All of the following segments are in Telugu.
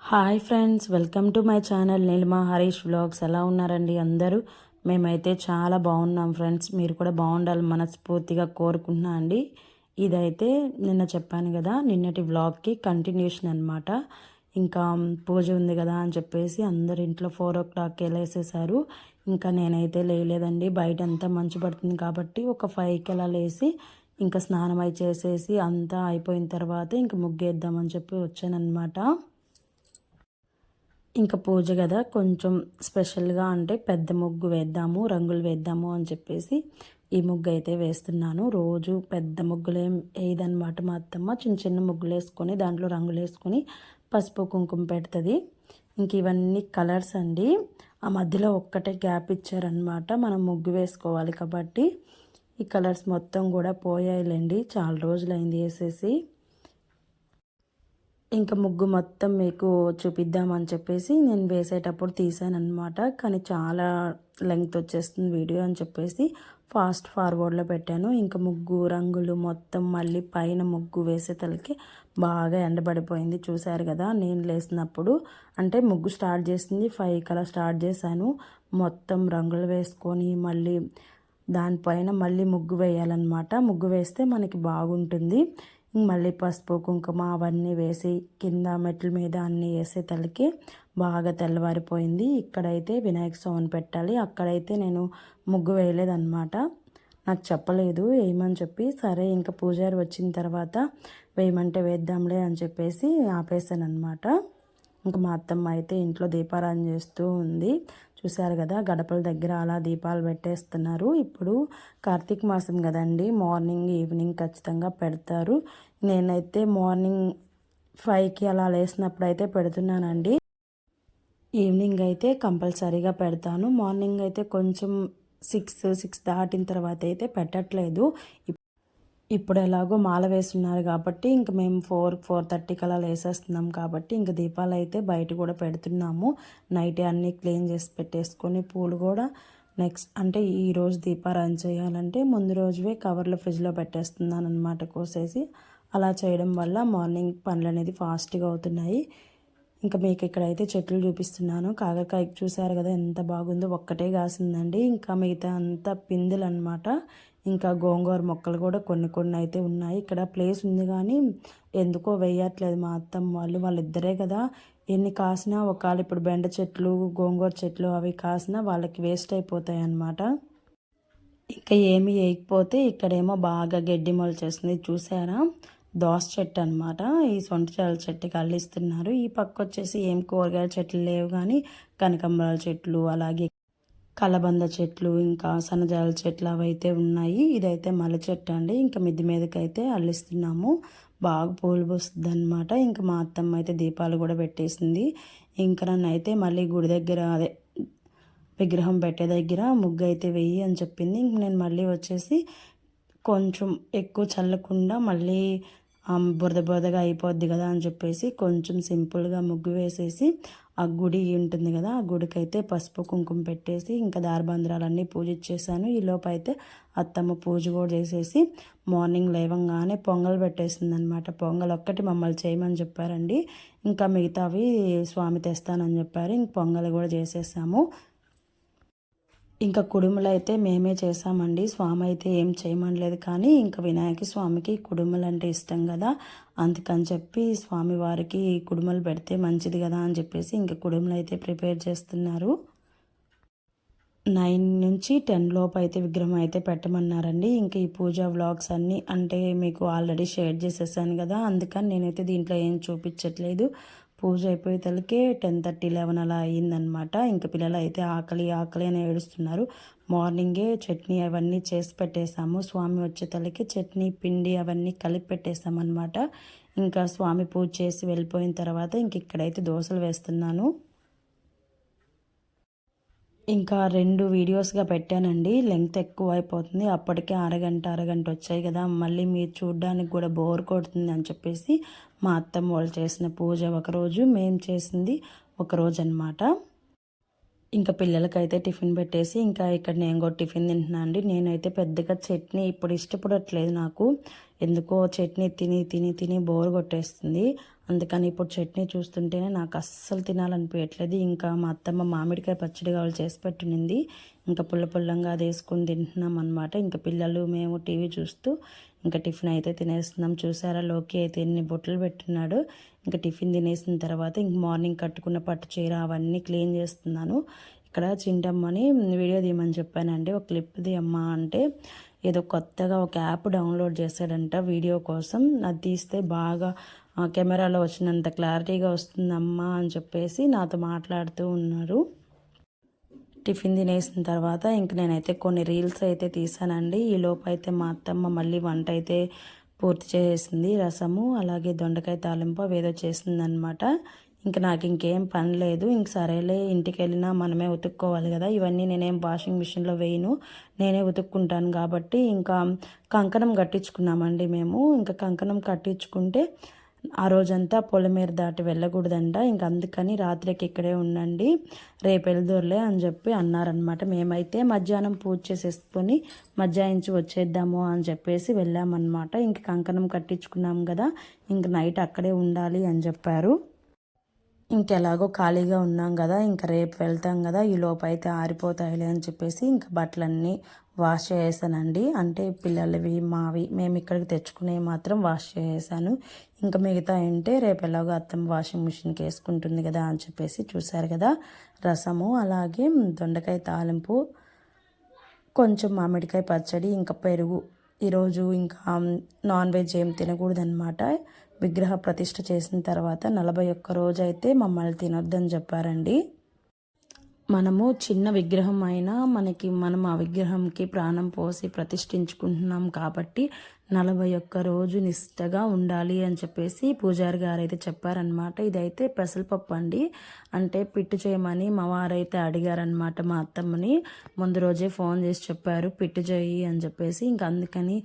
Hi friends, welcome to my channel Neelima Harish vlogs. ఎలా ఉన్నారండి అందరూ? మేమైతే చాలా బాగున్నాం ఫ్రెండ్స్. మీరు కూడా బాగుండాలి మనస్ఫూర్తిగా కోరుకుంటున్నా అండి. ఇదైతే నిన్న చెప్పాను కదా, నిన్నటి వ్లాగ్కి కంటిన్యూషన్ అనమాట. ఇంకా పూజ ఉంది కదా అని చెప్పేసి అందరు ఇంట్లో 4 o'clock లేసేసారు. ఇంకా నేనైతే లేలేదండి. బయట అంతా మంచు పడుతుంది కాబట్టి ఒక 5కి అలా లేసి ఇంకా స్నానం అయి చేసేసి అంతా అయిపోయిన తర్వాత ఇంకా ముగ్గేద్దామని చెప్పి వచ్చానమాట. ఇంకా పూజ కదా, కొంచెం స్పెషల్గా అంటే పెద్ద ముగ్గు వేద్దాము, రంగులు వేద్దాము అని చెప్పేసి ఈ ముగ్గు అయితే వేస్తున్నాను. రోజు పెద్ద ముగ్గులు ఏం వేయదనమాట మా అత్తమ్మ. చిన్న చిన్న ముగ్గులు వేసుకొని దాంట్లో రంగులు వేసుకొని పసుపు కుంకుమ పెడుతుంది. ఇంక ఇవన్నీ కలర్స్ అండి. ఆ మధ్యలో ఒక్కటే గ్యాప్ ఇచ్చారనమాట, మనం ముగ్గు వేసుకోవాలి కాబట్టి. ఈ కలర్స్ మొత్తం కూడా పోయాయిలేండి, చాలా రోజులైంది వేసేసి. ఇంకా ముగ్గు మొత్తం మీకు చూపిద్దామని చెప్పేసి నేను వేసేటప్పుడు తీసాను అనమాట. కానీ చాలా లెంగ్త్ వచ్చేస్తుంది వీడియో అని చెప్పేసి ఫాస్ట్ ఫార్వర్డ్లో పెట్టాను. ఇంకా ముగ్గు రంగులు మొత్తం మళ్ళీ పైన ముగ్గు వేసేతలకి బాగా ఎండబడిపోయింది. చూశారు కదా, నేను లేసినప్పుడు అంటే ముగ్గు స్టార్ట్ చేసింది 5 అలా స్టార్ట్ చేశాను. మొత్తం రంగులు వేసుకొని మళ్ళీ దానిపైన మళ్ళీ ముగ్గు వేయాలన్నమాట. ముగ్గు వేస్తే మనకి బాగుంటుంది. మళ్ళీ పసుపు కుంకుమ అవన్నీ వేసి కింద మెట్ల మీద అన్నీ వేసే తలకి బాగా తెల్లవారిపోయింది. ఇక్కడైతే వినాయక స్వామిని పెట్టాలి, అక్కడైతే నేను ముగ్గు వేయలేదన్నమాట. నాకు చెప్పలేదు వేయమని చెప్పి. సరే ఇంకా పూజారి వచ్చిన తర్వాత వేయమంటే వేద్దాంలే అని చెప్పేసి ఆపేసాను అనమాట. ఇంకా మా అత్తమ్మ అయితే ఇంట్లో దీపారాధన చేస్తూ ఉంది. చూశారు కదా, గడపల దగ్గర అలా దీపాలు పెట్టేస్తున్నారు. ఇప్పుడు కార్తీక మాసం కదండి, మార్నింగ్ ఈవినింగ్ ఖచ్చితంగా పెడతారు. నేనైతే మార్నింగ్ 5కి అలా లేసినప్పుడు అయితే పెడుతున్నానండి. ఈవినింగ్ అయితే కంపల్సరీగా పెడతాను. మార్నింగ్ అయితే కొంచెం 6 దాటిన తర్వాత అయితే పెట్టట్లేదు. ఇప్పుడు ఎలాగో మాల వేస్తున్నారు కాబట్టి ఇంక మేము 4:30కి అలా వేసేస్తున్నాం కాబట్టి ఇంక దీపాలు అయితే బయట కూడా పెడుతున్నాము. నైట్ అన్నీ క్లీన్ చేసి పెట్టేసుకొని పూలు కూడా నెక్స్ట్ అంటే ఈరోజు దీపారాధన చేయాలంటే ముందు రోజువే కవర్లో ఫ్రిడ్జ్లో పెట్టేస్తున్నాను అనమాట కోసేసి. అలా చేయడం వల్ల మార్నింగ్ పనులు అనేది ఫాస్ట్గా అవుతున్నాయి. ఇంకా మీకు ఇక్కడైతే చెట్లు చూపిస్తున్నాను. కాకరకాయ చూసారు కదా ఎంత బాగుందో, ఒక్కటే కాసిందండి. ఇంకా మిగతా అంతా పిందులు అనమాట. ఇంకా గోంగూర మొక్కలు కూడా కొన్ని కొన్ని అయితే ఉన్నాయి. ఇక్కడ ప్లేస్ ఉంది కానీ ఎందుకో వేయట్లేదు మా అత్తమ్మ వాళ్ళిద్దరే కదా. ఎన్ని కాసినా ఒకవేళ ఇప్పుడు బెండ చెట్లు గోంగూర చెట్లు అవి కాసినా వాళ్ళకి వేస్ట్ అయిపోతాయి అన్నమాట. ఇంకా ఏమి వేయకపోతే ఇక్కడేమో బాగా గడ్డి మొలిచేస్తుంది. చూసారా, దోస చెట్టు అనమాట. ఈ సొంటిచాల చెట్టుకి అల్లిస్తున్నారు. ఈ పక్క వచ్చేసి ఏం కూరగాయల చెట్లు లేవు కానీ కనకంబరాల చెట్లు, అలాగే కలబంద చెట్లు, ఇంకా సన్నజాల చెట్లు అవైతే ఉన్నాయి. ఇదైతే మల్లె చెట్టు అండి. ఇంకా మిద్ది మీదకైతే అల్లిస్తున్నాము. బాగా పూలు పూస్తుంది అనమాట. ఇంకా మా అత్తమ్మ అయితే దీపాలు కూడా పెట్టేసింది. ఇంకా నన్ను అయితే మళ్ళీ గుడి దగ్గర అదే విగ్రహం పెట్టే దగ్గర ముగ్గు అయితే వెయ్యి అని చెప్పింది. ఇంక నేను మళ్ళీ వచ్చేసి కొంచెం ఎక్కువ చల్లకుండా మళ్ళీ బురద బురదగా అయిపోద్ది కదా అని చెప్పేసి కొంచెం సింపుల్గా ముగ్గు వేసేసి ఆ గుడి ఉంటుంది కదా, ఆ గుడికి అయితే పసుపు కుంకుమ పెట్టేసి ఇంకా దారబంద్రాలన్నీ పూజించేసాను. ఈ లోపు అయితే అత్తమ్మ పూజ కూడా చేసేసి మార్నింగ్ లేవంగానే పొంగల్ పెట్టేసింది అనమాట. పొంగల్ ఒక్కటి మమ్మల్ని చేయమని చెప్పారండి. ఇంకా మిగతావి స్వామి తెస్తానని చెప్పారు. ఇంక పొంగల్ కూడా చేసేసాము. ఇంకా కుడుములు అయితే మేమే చేసామండి. స్వామి అయితే ఏం చేయమనలేదు. కానీ ఇంకా వినాయక స్వామికి కుడుములు అంటే ఇష్టం కదా, అందుకని చెప్పి స్వామి వారికి కుడుములు పెడితే మంచిది కదా అని చెప్పేసి ఇంకా కుడుములు అయితే ప్రిపేర్ చేస్తున్నారు. 9 నుంచి 10 లోపు అయితే విగ్రహం అయితే పెట్టమన్నారండి. ఇంకా ఈ పూజా వ్లాగ్స్ అన్నీ అంటే మీకు ఆల్రెడీ షేర్ చేసేసాను కదా, అందుకని నేనైతే దీంట్లో ఏం చూపించట్లేదు. పూజ అయిపోయేతలకే 10:30, 11 అలా అయ్యిందనమాట. ఇంకా పిల్లలు అయితే ఆకలి ఆకలి అని ఏడుస్తున్నారు. మార్నింగే చట్నీ అవన్నీ చేసి పెట్టేశాము. స్వామి వచ్చేతలకి చట్నీ పిండి అవన్నీ కలిపి పెట్టేసామన్నమాట. ఇంకా స్వామి పూజ చేసి వెళ్ళిపోయిన తర్వాత ఇంక ఇక్కడైతే దోశలు వేస్తున్నాను. ఇంకా 2 వీడియోస్గా పెట్టానండి. లెంగ్త్ ఎక్కువ అయిపోతుంది. అప్పటికే అరగంట వచ్చాయి కదా, మళ్ళీ మీరు చూడడానికి కూడా బోర్ కొడుతుంది అని చెప్పేసి మా అత్తమ్మ వాళ్ళు చేసిన పూజ ఒకరోజు, మేము చేసింది ఒకరోజు అనమాట. ఇంకా పిల్లలకైతే టిఫిన్ పెట్టేసి ఇంకా ఇక్కడ నేను కూడా టిఫిన్ తింటున్నాను అండి. నేనైతే పెద్దగా చట్నీ ఇప్పుడు ఇష్టపడట్లేదు. నాకు ఎందుకో చట్నీ తిని తిని తిని బోర్ కొట్టేస్తుంది. అందుకని ఇప్పుడు చట్నీ చూస్తుంటేనే నాకు అస్సలు తినాలనిపించట్లేదు. ఇంకా మా అత్తమ్మ మామిడికాయ పచ్చడి కావాలి చేసి పెట్టినింది. ఇంకా పుల్ల పుల్లంగా అది వేసుకొని తింటున్నాం అనమాట. ఇంకా పిల్లలు మేము టీవీ చూస్తూ ఇంకా టిఫిన్ అయితే తినేస్తున్నాం. చూసారా లోకి అయితే ఎన్ని బొట్టలు పెట్టున్నాడు. ఇంకా టిఫిన్ తినేసిన తర్వాత ఇంక మార్నింగ్ కట్టుకున్న పట్టు చీర అవన్నీ క్లీన్ చేస్తున్నాను. ఇక్కడ చింటమ్మని వీడియో తీయమని చెప్పానండి. ఒక క్లిప్ తీయమ్మా అంటే ఏదో కొత్తగా ఒక యాప్ డౌన్లోడ్ చేశాడంట వీడియో కోసం. అది తీస్తే బాగా కెమెరాలో వచ్చినంత క్లారిటీగా వస్తుందమ్మా అని చెప్పేసి నాతో మాట్లాడుతూ ఉన్నారు. టిఫిన్ తినేసిన తర్వాత ఇంక నేనైతే కొన్ని రీల్స్ అయితే తీసానండి. ఈ లోపు అయితే మా అత్తమ్మ మళ్ళీ వంట అయితే పూర్తి చేసేసింది. రసము అలాగే దొండకాయ తాలింపు అవేదో చేసిందనమాట. ఇంక నాకు ఇంకేం పని లేదు. ఇంక సరేలే ఇంటికి వెళ్ళినా మనమే ఉతుక్కోవాలి కదా. ఇవన్నీ నేనేం వాషింగ్ మిషన్లో వేయను, నేనే ఉతుక్కుంటాను కాబట్టి ఇంకా కంకణం కట్టించుకున్నామండి మేము. ఇంకా కంకణం కట్టించుకుంటే ఆ రోజంతా పొలమేర దాటి వెళ్ళకూడదంట. ఇంక అందుకని రాత్రికి ఇక్కడే ఉండండి, రేపు వెళ్దూరులే అని చెప్పి అన్నారనమాట. మేమైతే మధ్యాహ్నం పూజ చేసేసుకొని మధ్యాహించి వచ్చేద్దాము అని చెప్పేసి వెళ్ళామన్నమాట. ఇంక కంకణం కట్టించుకున్నాం కదా, ఇంక నైట్ అక్కడే ఉండాలి అని చెప్పారు. ఇంకెలాగో ఖాళీగా ఉన్నాం కదా, ఇంకా రేపు వెళ్తాం కదా, ఈ లోపు అయితే ఆరిపోతాయిలే అని చెప్పేసి ఇంకా బట్టలన్నీ వాష్ చేసానండి. అంటే పిల్లలవి మావి మేము ఇక్కడికి తెచ్చుకునేవి మాత్రం వాష్ చేసాను. ఇంకా మిగతా అంటే రేపు ఎలాగో అత్తమ్మ వాషింగ్ మిషన్కి వేసుకుంటుంది కదా అని చెప్పేసి చూసారు కదా. రసము అలాగే దొండకాయ తాలింపు, కొంచెం మామిడికాయ పచ్చడి, ఇంకా పెరుగు. ఈరోజు ఇంకా నాన్ వెజ్ ఏం తినకూడదనమాట. విగ్రహ ప్రతిష్ఠ చేసిన తర్వాత 41 రోజు అయితే మమ్మల్ని తినొద్దని చెప్పారండి. మనము చిన్న విగ్రహం అయినా మనం ఆ విగ్రహంకి ప్రాణం పోసి ప్రతిష్ఠించుకుంటున్నాం కాబట్టి 41 రోజు నిష్టగా ఉండాలి అని చెప్పేసి పూజారి గారు అయితే చెప్పారనమాట. ఇదైతే పెసరపప్పు అండి. అంటే పిట్టు చేయమని మా వారైతే అడిగారనమాట మా అత్తమ్మని. ముందు రోజే ఫోన్ చేసి చెప్పారు పిట్టు చేయి అని చెప్పేసి. ఇంకా అందుకని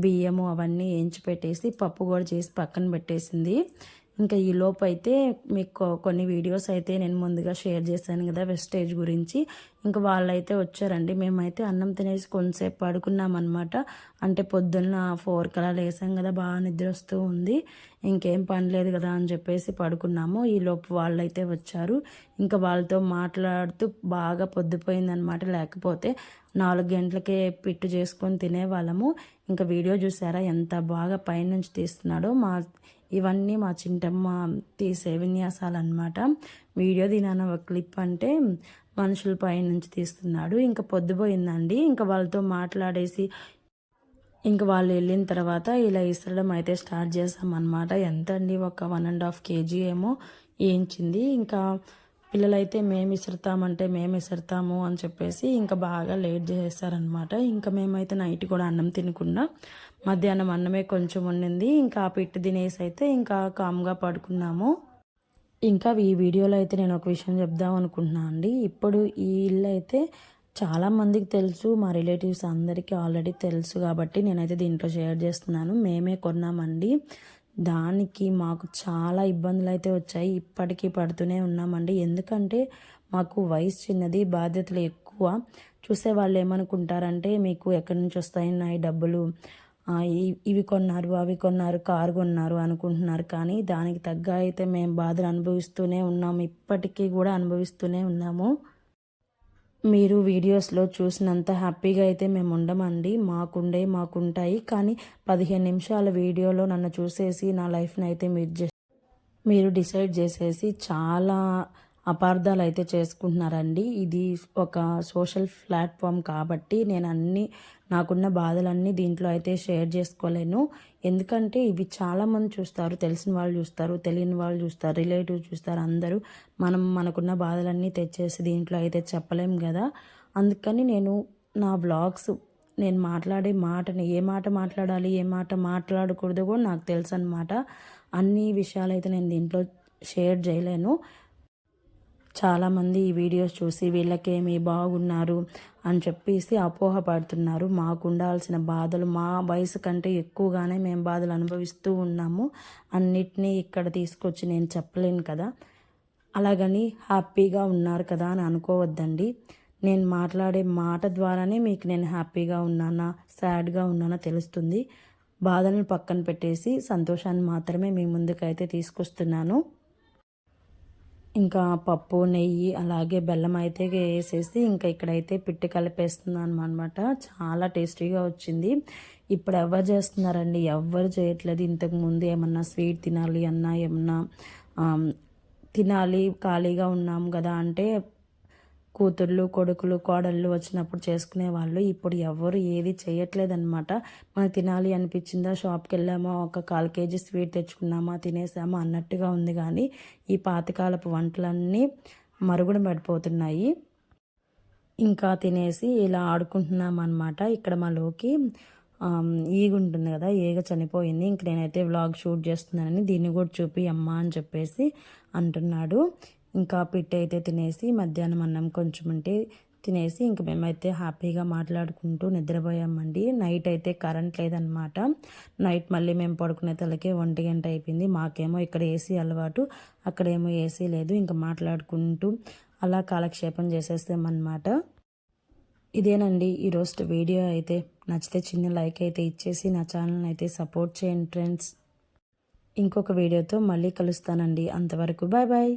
బియ్యము అవన్నీ వేయించి పెట్టేసి పప్పు కూడా చేసి పక్కన పెట్టేసింది. ఇంకా ఈ లోపు అయితే మీకు కొన్ని వీడియోస్ అయితే నేను ముందుగా షేర్ చేశాను కదా వెస్టేజ్ గురించి. ఇంకా వాళ్ళైతే వచ్చారండి. మేమైతే అన్నం తినేసి కొంతసేపు పడుకున్నామన్నమాట. అంటే పొద్దున్న 4 కలా లేసాం కదా, బాగా నిద్ర వస్తూ ఉంది. ఇంకేం పని లేదు కదా అని చెప్పేసి పడుకున్నాము. ఈ లోపు వాళ్ళైతే వచ్చారు. ఇంకా వాళ్ళతో మాట్లాడుతూ బాగా పొద్దుపోయిందనమాట. లేకపోతే 4 గంటలకే పిట్టు చేసుకొని తినేవాళ్ళము. ఇంకా వీడియో చూసారా ఎంత బాగా పైనుంచి తీస్తున్నాడో. ఇవన్నీ మా చింటమ్మ తీసే విన్యాసాలు అనమాట. వీడియో దీని ఒక క్లిప్ అంటే మనుషుల పై నుంచి తీస్తున్నాడు. ఇంకా పొద్దుపోయిందండి. ఇంకా వాళ్ళతో మాట్లాడేసి ఇంకా వాళ్ళు వెళ్ళిన తర్వాత ఇలా ఇసరడం అయితే స్టార్ట్ చేసామన్నమాట. ఎంత అండి, ఒక 1.5 kg ఏమో వేయించింది. ఇంకా పిల్లలైతే మేము ఇసురుతాము అని చెప్పేసి ఇంకా బాగా లేట్ చేసేసారనమాట. ఇంకా మేమైతే నైట్ కూడా అన్నం తినకుండా మధ్యాహ్నం అన్నమే కొంచెం ఉండింది. ఇంకా ఆ పిట్టు తినేసి అయితే ఇంకా కామ్గా పడుకున్నాము. ఇంకా ఈ వీడియోలో అయితే నేను ఒక విషయం చెప్దాం అనుకుంటున్నాను అండి. ఇప్పుడు ఈ ఇల్లు అయితే చాలామందికి తెలుసు, మా రిలేటివ్స్ అందరికీ ఆల్రెడీ తెలుసు కాబట్టి నేనైతే దీంట్లో షేర్ చేస్తున్నాను. మేమే కొన్నామండి. దానికి మాకు చాలా ఇబ్బందులు అయితే వచ్చాయి. ఇప్పటికీ పడుతూనే ఉన్నామండి. ఎందుకంటే మాకు వయసు చిన్నది, బాధ్యతలు ఎక్కువ. చూసే వాళ్ళు ఏమనుకుంటారంటే మీకు ఎక్కడి నుంచి వస్తాయి డబ్బులు, ఇవి కొన్నారు అవి కొన్నారు కారు కొన్నారు అనుకుంటున్నారు. కానీ దానికి తగ్గ అయితే మేము బాధలు అనుభవిస్తూనే ఉన్నాము. ఇప్పటికీ కూడా అనుభవిస్తూనే ఉన్నాము. మీరు వీడియోస్లో చూసినంత హ్యాపీగా అయితే మేము ఉండమండి. మాకుంటాయి. కానీ 15 నిమిషాల వీడియోలో నన్ను చూసేసి నా లైఫ్ని అయితే మీరు డిసైడ్ చేసేసి చాలా అపార్థాలు అయితే చేసుకుంటున్నారండి. ఇది ఒక సోషల్ ప్లాట్ఫామ్ కాబట్టి నేను నాకున్న బాధలన్నీ దీంట్లో అయితే షేర్ చేసుకోలేను. ఎందుకంటే ఇవి చాలామంది చూస్తారు, తెలిసిన వాళ్ళు చూస్తారు, తెలియని వాళ్ళు చూస్తారు, రిలేటివ్ చూస్తారు, అందరూ మనకున్న బాధలన్నీ తెచ్చేసి దీంట్లో అయితే చెప్పలేం కదా. అందుకని నేను నా వ్లాగ్స్, నేను మాట్లాడే మాటని ఏ మాట మాట్లాడాలి ఏ మాట మాట్లాడకూడదు కూడా నాకు తెలుసు అనమాట. అన్ని విషయాలైతే నేను దీంట్లో షేర్ చేయలేను. చాలామంది ఈ వీడియోస్ చూసి వీళ్ళకేమి బాగున్నారు అని చెప్పేసి అపోహపడుతున్నారు. మాకు ఉండాల్సిన బాధలు మా వయసు కంటే ఎక్కువగానే మేము బాధలు అనుభవిస్తూ ఉన్నాము. అన్నిటినీ ఇక్కడ తీసుకొచ్చి నేను చెప్పలేను కదా. అలాగని హ్యాపీగా ఉన్నారు కదా అని అనుకోవద్దండి. నేను మాట్లాడే మాట ద్వారానే మీకు నేను హ్యాపీగా ఉన్నానా సాడ్గా ఉన్నానా తెలుస్తుంది. బాధలను పక్కన పెట్టేసి సంతోషాన్ని మాత్రమే మీ ముందుకైతే తీసుకొస్తున్నాను. ఇంకా పప్పు, నెయ్యి అలాగే బెల్లం అయితే వేసేసి ఇంకా ఇక్కడైతే పిట్టి కలిపేస్తున్నాను అనమాట. చాలా టేస్టీగా వచ్చింది. ఇప్పుడు ఎవరు చేస్తున్నారండి? ఎవ్వరు చేయట్లేదు. ఇంతకుముందు ఏమన్నా స్వీట్ తినాలి అన్నా ఏమన్నా తినాలి ఖాళీగా ఉన్నాం కదా అంటే కూతుర్లు, కొడుకులు, కోడళ్ళు వచ్చినప్పుడు చేసుకునేవాళ్ళు. ఇప్పుడు ఎవరు ఏది చేయట్లేదనమాట. మనకు తినాలి అనిపించిందా షాప్కి వెళ్ళామా, ఒక 1/4 కేజీ స్వీట్ తెచ్చుకున్నామా, తినేసామా అన్నట్టుగా ఉంది. కానీ ఈ పాతకాలపు వంటలన్నీ మరుగున పడిపోతున్నాయి. ఇంకా తినేసి ఇలా ఆడుకుంటున్నాం అనమాట. ఇక్కడ మా లోకి ఈగ ఉంటుంది కదా, ఈగ చనిపోయింది. ఇంక నేనైతే వ్లాగ్ షూట్ చేస్తున్నానని దీన్ని కూడా చూపి అమ్మ అని చెప్పేసి అంటున్నాడు. ఇంకా పిట్టి అయితే తినేసి మధ్యాహ్నం అన్నం కొంచెం ఉంటే తినేసి ఇంక మేమైతే హ్యాపీగా మాట్లాడుకుంటూ నిద్రపోయామండి. నైట్ అయితే కరెంట్ లేదనమాట. నైట్ మళ్ళీ మేము పడుకునే తలకే 1 గంట అయిపోయింది. మాకేమో ఇక్కడ ఏసీ అలవాటు, అక్కడేమో ఏసీ లేదు. ఇంకా మాట్లాడుకుంటూ అలా కాలక్షేపం చేసేస్తామన్నమాట. ఇదేనండి ఈరోజు వీడియో అయితే. నచ్చితే చిన్న లైక్ అయితే ఇచ్చేసి నా ఛానల్ని అయితే సపోర్ట్ చేయండి ఫ్రెండ్స్. ఇంకొక వీడియోతో మళ్ళీ కలుస్తానండి. అంతవరకు బాయ్ బాయ్.